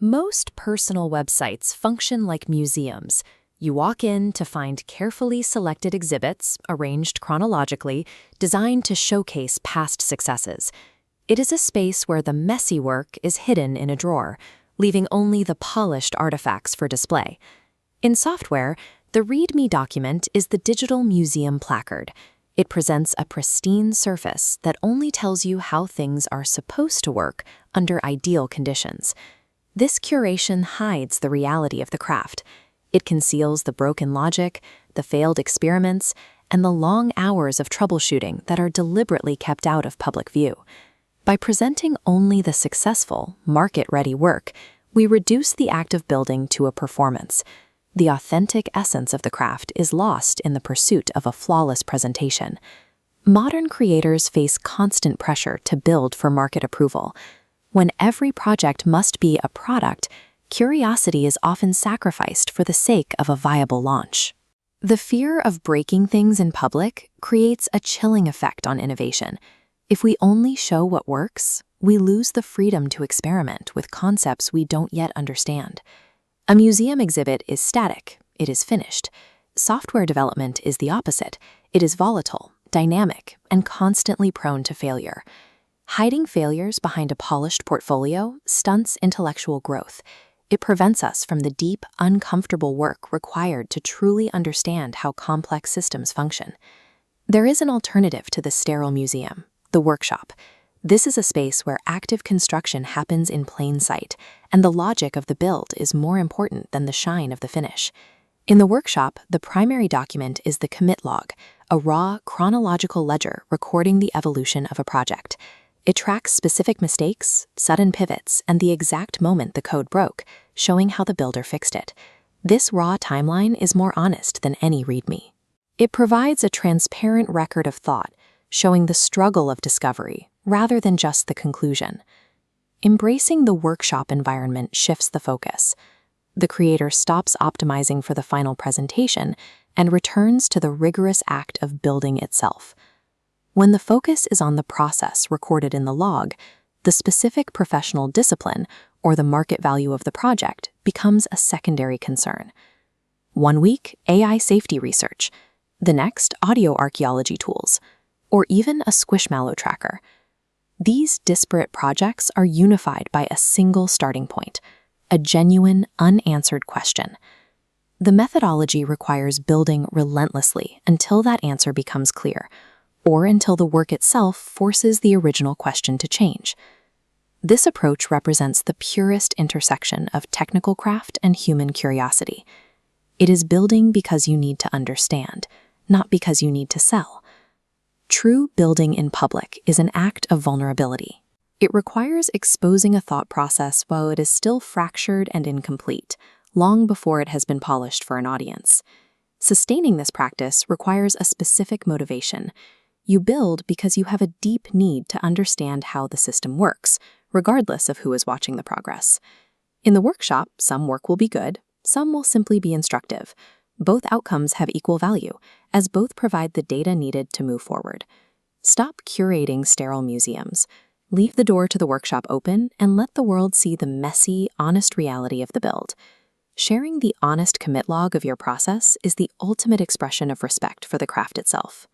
Most personal websites function like museums. You walk in to find carefully selected exhibits, arranged chronologically, designed to showcase past successes. It is a space where the messy work is hidden in a drawer, leaving only the polished artifacts for display. In software, the readme document is the digital museum placard. It presents a pristine surface that only tells you how things are supposed to work under ideal conditions. This curation hides the reality of the craft. It conceals the broken logic, the failed experiments, and the long hours of troubleshooting that are deliberately kept out of public view. By presenting only the successful, market-ready work, we reduce the act of building to a performance. The authentic essence of the craft is lost in the pursuit of a flawless presentation. Modern creators face constant pressure to build for market approval. When every project must be a product, curiosity is often sacrificed for the sake of a viable launch. The fear of breaking things in public creates a chilling effect on innovation. If we only show what works, we lose the freedom to experiment with concepts we don't yet understand. A museum exhibit is static, it is finished. Software development is the opposite. It is volatile, dynamic, and constantly prone to failure. Hiding failures behind a polished portfolio stunts intellectual growth. It prevents us from the deep, uncomfortable work required to truly understand how complex systems function. There is an alternative to the sterile museum, the workshop. This is a space where active construction happens in plain sight, and the logic of the build is more important than the shine of the finish. In the workshop, the primary document is the commit log, a raw, chronological ledger recording the evolution of a project. It tracks specific mistakes, sudden pivots, and the exact moment the code broke, showing how the builder fixed it. This raw timeline is more honest than any readme. It provides a transparent record of thought, showing the struggle of discovery, rather than just the conclusion. Embracing the workshop environment shifts the focus. The creator stops optimizing for the final presentation and returns to the rigorous act of building itself. When the focus is on the process recorded in the log, the specific professional discipline or the market value of the project becomes a secondary concern. 1 week, AI safety research. The next, audio archaeology tools, or even a Squishmallow tracker. These disparate projects are unified by a single starting point, a genuine, unanswered question. The methodology requires building relentlessly until that answer becomes clear, or until the work itself forces the original question to change. This approach represents the purest intersection of technical craft and human curiosity. It is building because you need to understand, not because you need to sell. True building in public is an act of vulnerability. It requires exposing a thought process while it is still fractured and incomplete, long before it has been polished for an audience. Sustaining this practice requires a specific motivation. You build because you have a deep need to understand how the system works, regardless of who is watching the progress. In the workshop, some work will be good, some will simply be instructive. Both outcomes have equal value, as both provide the data needed to move forward. Stop curating sterile museums. Leave the door to the workshop open and let the world see the messy, honest reality of the build. Sharing the honest commit log of your process is the ultimate expression of respect for the craft itself.